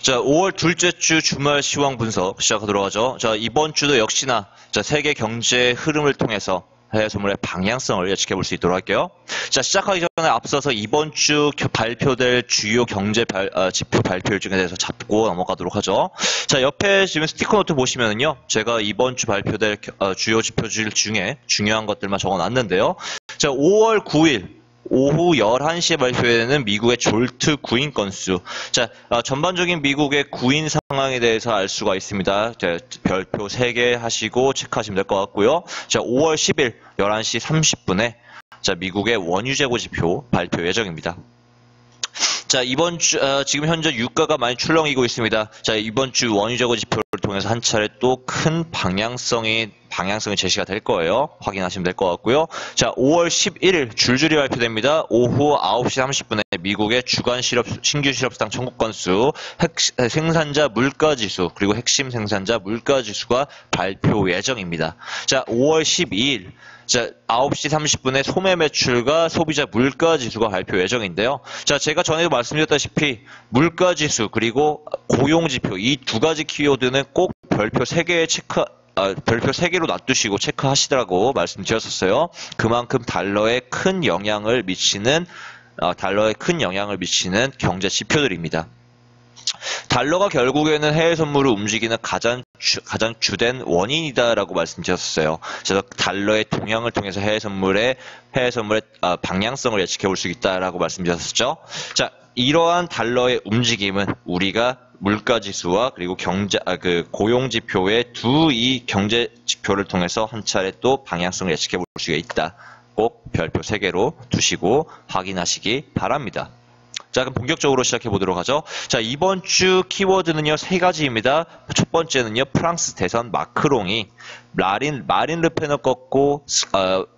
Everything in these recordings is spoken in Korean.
자, 5월 둘째 주 주말 시황 분석 시작하도록 하죠. 자, 이번 주도 역시나 세계 경제 흐름을 통해서 해외 선물의 방향성을 예측해 볼 수 있도록 할게요. 자, 시작하기 전에 앞서서 이번 주 발표될 주요 경제 지표 발표 일정에 대해서 잡고 넘어가도록 하죠. 자, 옆에 지금 스티커 노트 보시면은요, 제가 이번 주 발표될 주요 지표들 중에 중요한 것들만 적어 놨는데요. 자, 5월 9일 오후 11시에 발표되는 미국의 졸트 구인 건수. 자, 전반적인 미국의 구인 상황에 대해서 알 수가 있습니다. 자, 별표 3개 하시고 체크하시면 될 것 같고요. 자, 5월 10일 11시 30분에 자, 미국의 원유재고 지표 발표 예정입니다. 자, 이번 주, 지금 현재 유가가 많이 출렁이고 있습니다. 자, 이번 주 원유재고 지표를 통해서 한 차례 또 큰 방향성이 제시가 될 거예요. 확인하시면 될 것 같고요. 자, 5월 11일 줄줄이 발표됩니다. 오후 9시 30분에 미국의 주간 신규 실업수당 청구 건수, 생산자 물가지수, 그리고 핵심 생산자 물가지수가 발표 예정입니다. 자, 5월 12일 자, 9시 30분에 소매 매출과 소비자 물가지수가 발표 예정인데요. 자, 제가 전에도 말씀드렸다시피 물가지수 그리고 고용지표 이 두 가지 키워드는 꼭 별표 3개로 놔두시고 체크하시라고 말씀드렸었어요. 그만큼 달러에 큰 영향을 미치는 경제 지표들입니다. 달러가 결국에는 해외 선물을 움직이는 가장 주된 원인이다라고 말씀드렸었어요. 그래서 달러의 동향을 통해서 해외 선물의 방향성을 예측해 볼 수 있다라고 말씀드렸었죠. 자, 이러한 달러의 움직임은 우리가 물가지수와 그리고 고용 지표의 이 경제 지표를 통해서 한 차례 또 방향성을 예측해 볼 수가 있다. 꼭 별표 3개로 두시고 확인하시기 바랍니다. 자, 그럼 본격적으로 시작해 보도록 하죠. 자, 이번 주 키워드는요, 3가지입니다. 첫 번째는요, 프랑스 대선 마크롱이 마린 르펜을 꺾고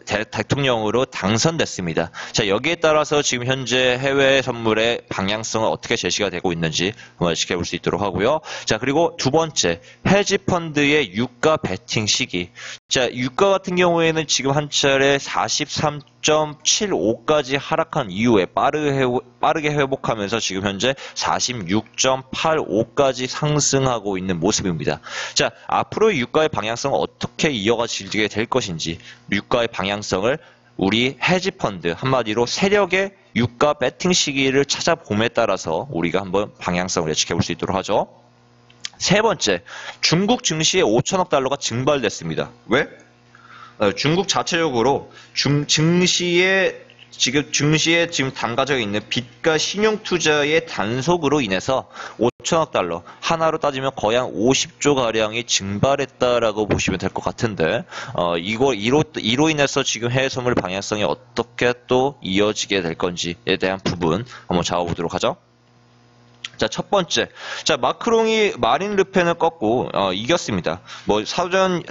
대통령으로 당선됐습니다. 자, 여기에 따라서 지금 현재 해외 선물의 방향성은 어떻게 제시가 되고 있는지 한번 지켜볼 수 있도록 하고요. 자, 그리고 두 번째, 헤지 펀드의 유가 베팅 시기. 자, 유가 같은 경우에는 지금 한 차례 43.75까지 하락한 이후에 빠르게 회복하면서 지금 현재 46.85까지 상승하고 있는 모습입니다. 자, 앞으로 유가의 방향성은 어떻게 이어가지게 될 것인지, 유가의 방향성을 우리 헤지펀드, 한마디로 세력의 유가 베팅 시기를 찾아봄에 따라서 우리가 한번 방향성을 예측해 볼 수 있도록 하죠. 세 번째, 중국 증시에 5천억 달러가 증발됐습니다. 왜? 중국 자체적으로 증시에 지금 담가져 있는 빚과 신용 투자의 단속으로 인해서 5천억 달러, 하나로 따지면 거의 한 50조 가량이 증발했다라고 보시면 될 것 같은데, 이로 인해서 지금 해외 선물 방향성이 어떻게 또 이어지게 될 건지에 대한 부분 한번 잡아보도록 하죠. 자, 첫 번째. 자, 마크롱이 마린 르펜을 꺾고 이겼습니다. 뭐 사전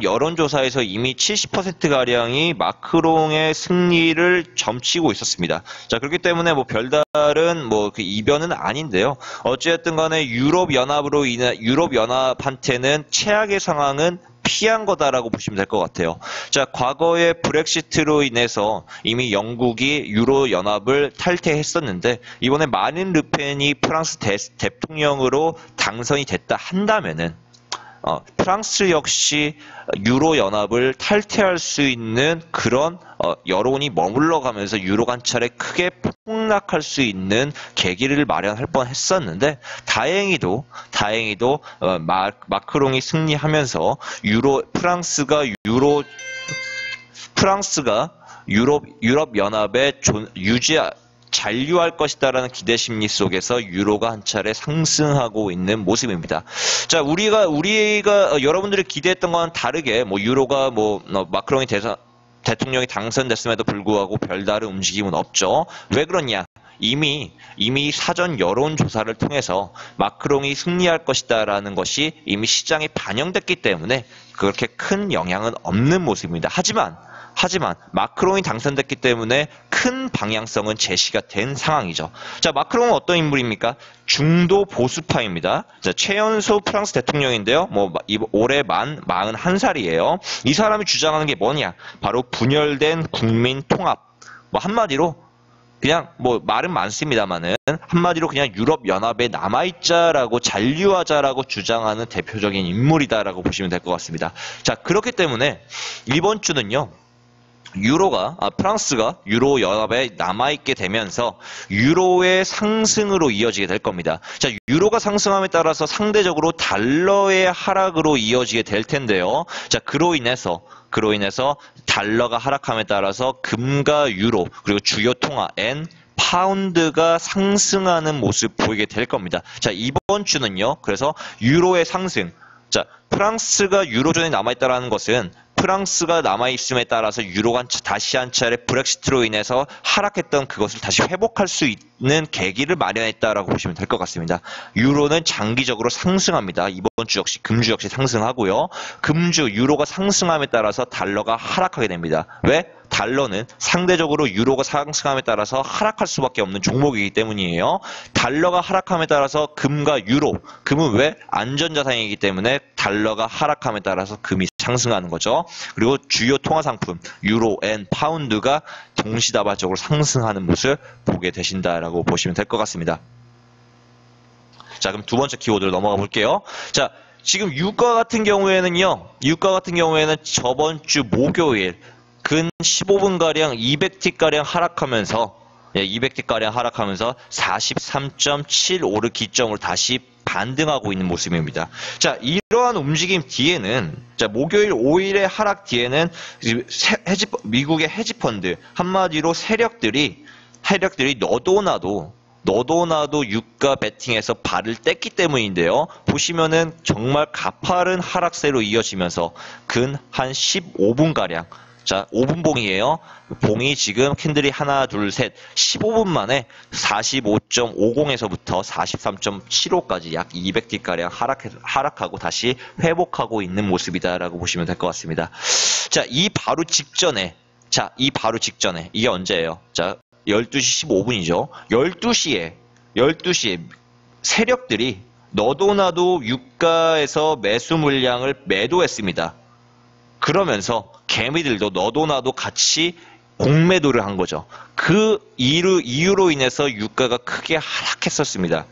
여론조사에서 이미 70%가량이 마크롱의 승리를 점치고 있었습니다. 자, 그렇기 때문에 뭐 별다른 그 이변은 아닌데요. 어찌됐든 간에 유럽 연합한테는 최악의 상황은 피한 거다라고 보시면 될 것 같아요. 자, 과거에 브렉시트로 인해서 이미 영국이 유로 연합을 탈퇴했었는데, 이번에 마린 르펜이 프랑스 대통령으로 당선이 됐다 한다면은 프랑스 역시 유로 연합을 탈퇴할 수 있는 그런 여론이 머물러 가면서 유로가 한 차례 크게 폭락할 수 있는 계기를 마련할 뻔했었는데, 다행히도 마크롱이 승리하면서 프랑스가 유럽 연합에 잔류할 것이다라는 기대 심리 속에서 유로가 한 차례 상승하고 있는 모습입니다. 자, 우리가 여러분들이 기대했던 거와는 다르게 유로가 마크롱이 대통령이 당선됐음에도 불구하고 별다른 움직임은 없죠. 왜 그러냐? 이미 사전 여론조사를 통해서 마크롱이 승리할 것이다라는 것이 이미 시장에 반영됐기 때문에 그렇게 큰 영향은 없는 모습입니다. 하지만 마크롱이 당선됐기 때문에 큰 방향성은 제시가 된 상황이죠. 자, 마크롱은 어떤 인물입니까? 중도 보수파입니다. 자, 최연소 프랑스 대통령인데요. 올해 만 41살이에요. 이 사람이 주장하는 게 뭐냐? 바로 분열된 국민 통합. 한마디로 그냥 뭐 말은 많습니다만은 한마디로 그냥 유럽연합에 남아있자라고 잔류하자라고 주장하는 대표적인 인물이다라고 보시면 될 것 같습니다. 자, 그렇기 때문에 이번 주는요. 프랑스가 유로연합에 남아있게 되면서 유로의 상승으로 이어지게 될 겁니다. 자, 유로가 상승함에 따라서 상대적으로 달러의 하락으로 이어지게 될 텐데요. 자, 그로 인해서 달러가 하락함에 따라서 금과 유로 그리고 주요 통화 엔, 파운드가 상승하는 모습 보이게 될 겁니다. 자, 이번 주는요. 그래서 유로의 상승. 자, 프랑스가 유로존에 남아있다는 것은 프랑스가 남아있음에 따라서 유로가 다시 한 차례 브렉시트로 인해서 하락했던 그것을 다시 회복할 수 있는 계기를 마련했다라고 보시면 될 것 같습니다. 유로는 장기적으로 상승합니다. 이번 주 역시 금주 역시 상승하고요. 금주 유로가 상승함에 따라서 달러가 하락하게 됩니다. 왜? 달러는 상대적으로 유로가 상승함에 따라서 하락할 수밖에 없는 종목이기 때문이에요. 달러가 하락함에 따라서 금과 유로, 금은 왜? 안전자산이기 때문에 달러가 하락함에 따라서 금이 상승하는 거죠. 그리고 주요 통화상품, 유로, 엔, 파운드가 동시다발적으로 상승하는 모습을 보게 되신다라고 보시면 될 것 같습니다. 자, 그럼 두 번째 키워드로 넘어가 볼게요. 자, 지금 유가 같은 경우에는 저번 주 목요일 근 15분가량 200T가량 하락하면서 200T가량 하락하면서 43.75를 기점으로 다시 반등하고 있는 모습입니다. 자, 이러한 움직임 뒤에는, 자, 목요일 5일의 하락 뒤에는 미국의 헤지펀드, 한마디로 세력들이 너도 나도 유가 베팅에서 발을 뗐기 때문인데요. 보시면은 정말 가파른 하락세로 이어지면서 근 한 15분가량, 자, 5분 봉이에요. 봉이 지금 캔들이 하나, 둘, 셋, 15분 만에 45.50에서부터 43.75까지 약 200T가량 하락하고 다시 회복하고 있는 모습이다라고 보시면 될 것 같습니다. 자, 이 바로 직전에, 이게 언제예요? 자, 12시 15분이죠. 12시에 세력들이 너도 나도 유가에서 매수 물량을 매도했습니다. 그러면서 개미들도 너도 나도 같이 공매도를 한 거죠. 그 이유로 인해서 유가가 크게 하락했었습니다.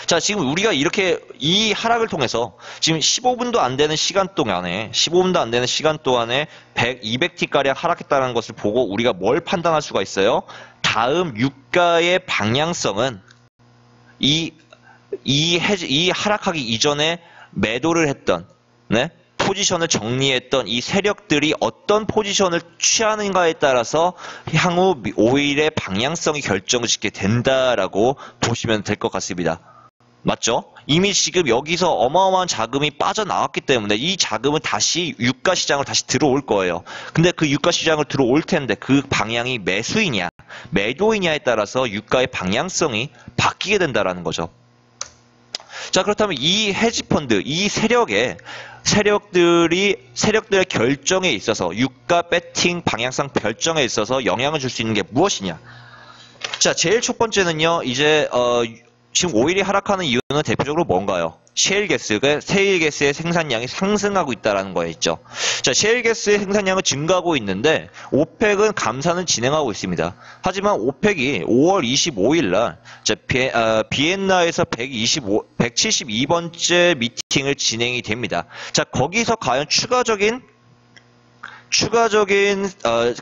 자, 지금 우리가 이렇게 이 하락을 통해서 지금 15분도 안 되는 시간 동안에 200T가량 하락했다는 것을 보고 우리가 뭘 판단할 수가 있어요? 다음 유가의 방향성은 이 하락하기 이전에 매도를 했던, 포지션을 정리했던 이 세력들이 어떤 포지션을 취하는가에 따라서 향후 5일의 방향성이 결정을 짓게 된다라고 보시면 될 것 같습니다. 맞죠? 이미 지금 여기서 어마어마한 자금이 빠져나왔기 때문에 이 자금은 다시 유가 시장으로 다시 들어올 거예요. 근데 그 유가 시장을 들어올 텐데 그 방향이 매수이냐 매도이냐에 따라서 유가의 방향성이 바뀌게 된다라는 거죠. 자, 그렇다면 이 헤지펀드, 이 세력들의 결정에 있어서 유가 배팅 방향성 결정에 있어서 영향을 줄 수 있는 게 무엇이냐? 자, 제일 첫 번째는요. 이제 지금 오일이 하락하는 이유는 대표적으로 뭔가요? 셰일가스의 생산량이 상승하고 있다는 거에 있죠. 자, 셰일가스의 생산량은 증가하고 있는데 오펙은 감산은 진행하고 있습니다. 하지만 오펙이 5월 25일 날 비엔나에서 172번째 미팅을 진행이 됩니다. 자, 거기서 과연 추가적인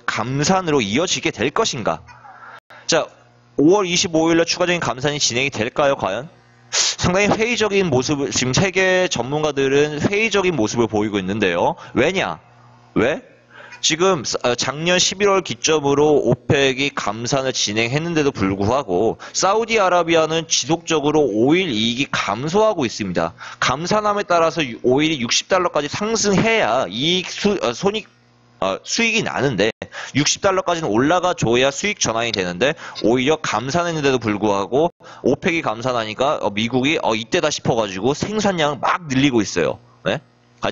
감산으로 이어지게 될 것인가? 자, 5월 25일날 추가적인 감산이 진행이 될까요, 과연? 상당히 회의적인 모습을, 지금 세계 전문가들은 회의적인 모습을 보이고 있는데요. 왜냐? 왜? 지금 작년 11월 기점으로 오펙이 감산을 진행했는데도 불구하고 사우디아라비아는 지속적으로 오일 이익이 감소하고 있습니다. 감산함에 따라서 오일이 $60까지 상승해야 수익이 나는데 $60까지는 올라가줘야 수익 전환이 되는데 오히려 감산했는데도 불구하고 오펙이 감산하니까 미국이 이때다 싶어가지고 생산량을 막 늘리고 있어요. 네?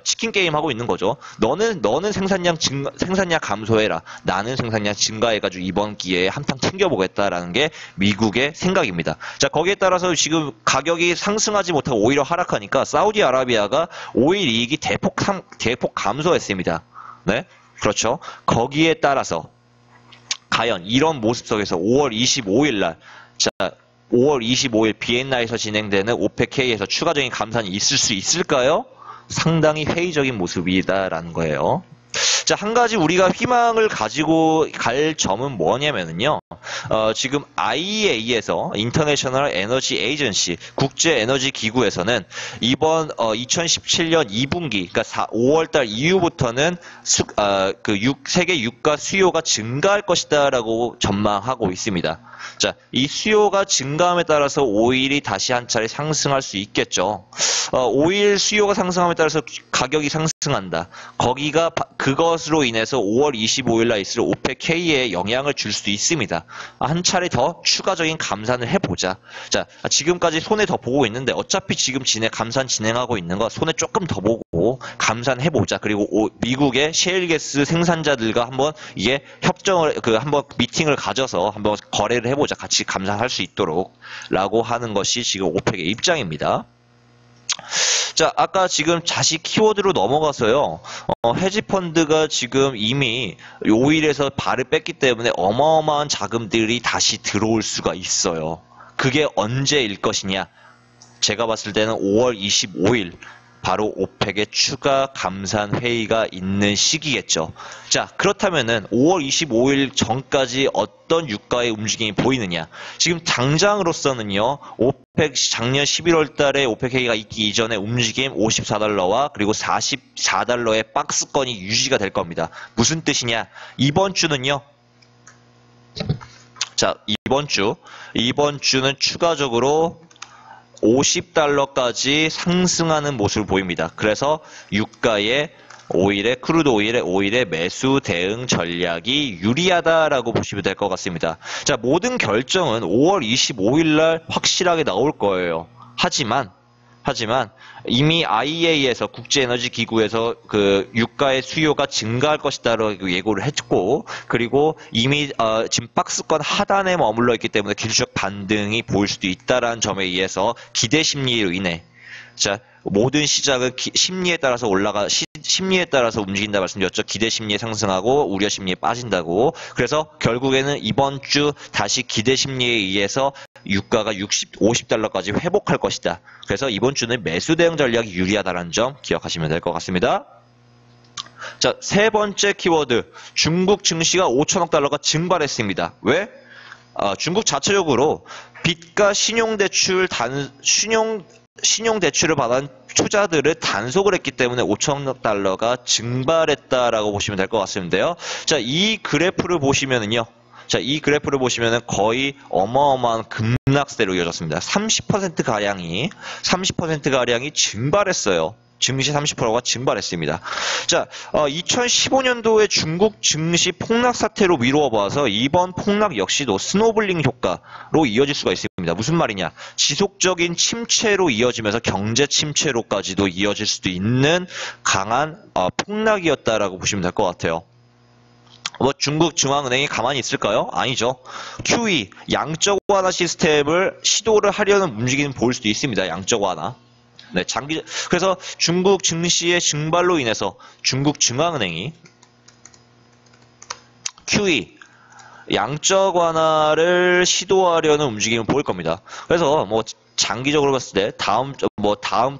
치킨 게임 하고 있는 거죠. 너는 생산량 감소해라. 나는 생산량 증가해가지고 이번 기회에 한탕 챙겨보겠다라는 게 미국의 생각입니다. 자, 거기에 따라서 지금 가격이 상승하지 못하고 오히려 하락하니까 사우디아라비아가 오일 이익이 대폭 감소했습니다. 네? 그렇죠. 거기에 따라서 과연 이런 모습 속에서 5월 25일 날, 자, 5월 25일 비엔나에서 진행되는 오펙K에서 추가적인 감산이 있을 수 있을까요? 상당히 회의적인 모습이다라는 거예요. 자, 한 가지 우리가 희망을 가지고 갈 점은 뭐냐면요. 지금 IEA에서 인터내셔널 에너지 에이전시 국제 에너지 기구에서는 이번 2017년 2분기 그러니까 5월달 이후부터는 세계 유가 수요가 증가할 것이다라고 전망하고 있습니다. 자, 이 수요가 증가함에 따라서 오일이 다시 한 차례 상승할 수 있겠죠. 오일 수요가 상승함에 따라서 가격이 상승한다. 그것으로 인해서 5월 25일 날 있을 오펙K에 영향을 줄 수도 있습니다. 한 차례 더 추가적인 감산을 해보자. 자, 지금까지 손해 더 보고 있는데 어차피 지금 감산 진행하고 있는 거 손해 조금 더 보고 감산해보자. 그리고 미국의 셰일가스 생산자들과 한번 이게 한번 미팅을 가져서 한번 거래를 해보자. 같이 감산할 수 있도록 라고 하는 것이 지금 오펙의 입장입니다. 자, 아까 지금 자식 키워드로 넘어가서요. 헤지펀드가 지금 이미 오일에서 발을 뺐기 때문에 어마어마한 자금들이 다시 들어올 수가 있어요. 그게 언제일 것이냐? 제가 봤을 때는 5월 25일 바로 오펙의 추가 감산 회의가 있는 시기겠죠. 자, 그렇다면은 5월 25일 전까지 어떤 유가의 움직임이 보이느냐? 지금 당장으로서는요. 오펙 작년 11월 달에 오펙 회의가 있기 이전에 움직임 54달러와 그리고 44달러의 박스권이 유지가 될 겁니다. 무슨 뜻이냐? 이번 주는요. 자, 이번 주는 추가적으로 50달러까지 상승하는 모습을 보입니다. 그래서 유가의 크루드 오일의 매수 대응 전략이 유리하다라고 보시면 될 것 같습니다. 자, 모든 결정은 5월 25일 날 확실하게 나올 거예요. 하지만 이미 IEA에서 국제에너지기구에서 그 유가의 수요가 증가할 것이다라고 예고를 했고, 그리고 이미 지금 박스권 하단에 머물러 있기 때문에 기술적 반등이 보일 수도 있다라는 점에 의해서 기대 심리로 인해, 자, 모든 시장은 심리에 따라서 심리에 따라서 움직인다 말씀드렸죠. 기대 심리에 상승하고 우려 심리에 빠진다고. 그래서 결국에는 이번 주 다시 기대 심리에 의해서 유가가 50달러까지 회복할 것이다. 그래서 이번 주는 매수 대응 전략이 유리하다는 점 기억하시면 될 것 같습니다. 자, 세 번째 키워드. 중국 증시가 5천억 달러가 증발했습니다. 왜? 중국 자체적으로 빚과 신용대출을 받은 투자들을 단속을 했기 때문에 5천억 달러가 증발했다라고 보시면 될 것 같은데요. 자, 이 그래프를 보시면은요. 자, 이 그래프를 보시면은 거의 어마어마한 급락세로 이어졌습니다. 30%가량이 증발했어요. 증시 30%가 증발했습니다. 자, 2015년도에 중국 증시 폭락 사태로 미루어 봐서 이번 폭락 역시도 스노블링 효과로 이어질 수가 있습니다. 무슨 말이냐? 지속적인 침체로 이어지면서 경제 침체로까지도 이어질 수도 있는 강한 폭락이었다라고 보시면 될 것 같아요. 중국 중앙은행이 가만히 있을까요? 아니죠. QE, 양적 완화 시스템을 시도를 하려는 움직임을 보일 수도 있습니다. 양적 완화. 네, 그래서 중국 증시의 증발로 인해서 중국 중앙은행이 QE, 양적 완화를 시도하려는 움직임을 보일 겁니다. 그래서 장기적으로 봤을 때 다음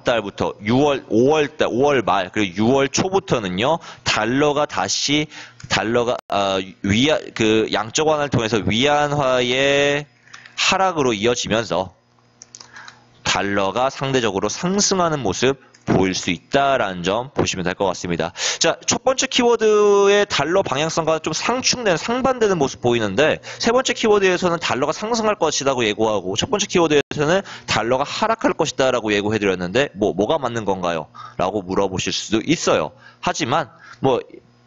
달부터 5월 말 그리고 6월 초부터는요, 양적 완화를 통해서 위안화의 하락으로 이어지면서 달러가 상대적으로 상승하는 모습 보일 수 있다라는 점 보시면 될 것 같습니다. 자, 첫 번째 키워드의 달러 방향성과 좀 상반되는 모습 보이는데, 세 번째 키워드에서는 달러가 상승할 것이라고 예고하고, 첫 번째 키워드에서는 달러가 하락할 것이다라고 예고해드렸는데, 뭐가 맞는 건가요? 라고 물어보실 수도 있어요. 하지만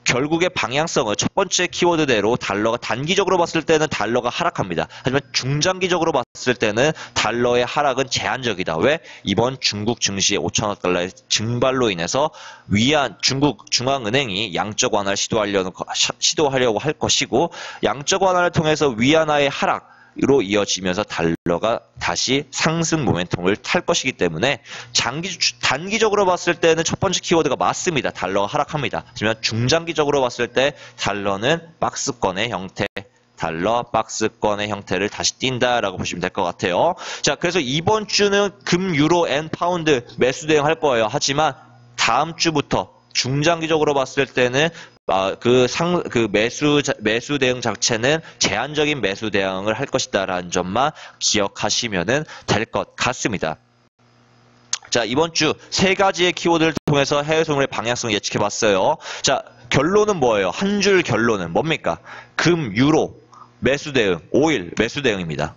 결국의 방향성은 첫 번째 키워드대로 달러가 단기적으로 봤을 때는 달러가 하락합니다. 하지만 중장기적으로 봤을 때는 달러의 하락은 제한적이다. 왜? 이번 중국 증시의 5천억 달러의 증발로 인해서 중국 중앙은행이 양적 완화를 시도하려고 할 것이고, 양적 완화를 통해서 위안화의 하락으로 이어지면서 달러가 다시 상승 모멘텀을 탈 것이기 때문에 단기적으로 봤을 때는 첫 번째 키워드가 맞습니다. 달러가 하락합니다. 하지만 중장기적으로 봤을 때 달러는 박스권의 형태, 달러 박스권의 형태를 다시 띈다라고 보시면 될 것 같아요. 자, 그래서 이번 주는 금, 유로, 엔, 파운드 매수 대응할 거예요. 하지만 다음 주부터 중장기적으로 봤을 때는 매수 대응 자체는 제한적인 매수 대응을 할 것이다라는 점만 기억하시면 될 것 같습니다. 자, 이번 주 세 가지의 키워드를 통해서 해외 소물의 방향성을 예측해 봤어요. 자, 결론은 뭐예요? 한 줄 결론은 뭡니까? 금, 유로, 매수 대응, 오일 매수 대응입니다.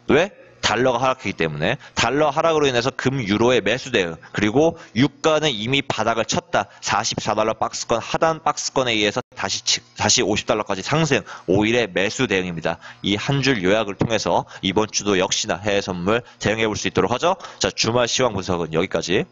왜? 달러가 하락했기 때문에. 달러 하락으로 인해서 금, 유로의 매수 대응, 그리고 유가는 이미 바닥을 쳤다. 44달러 박스권, 하단 박스권에 의해서 다시 50달러까지 상승, 오일의 매수 대응입니다. 이 한 줄 요약을 통해서 이번 주도 역시나 해외 선물 대응해 볼 수 있도록 하죠. 자, 주말 시황 분석은 여기까지.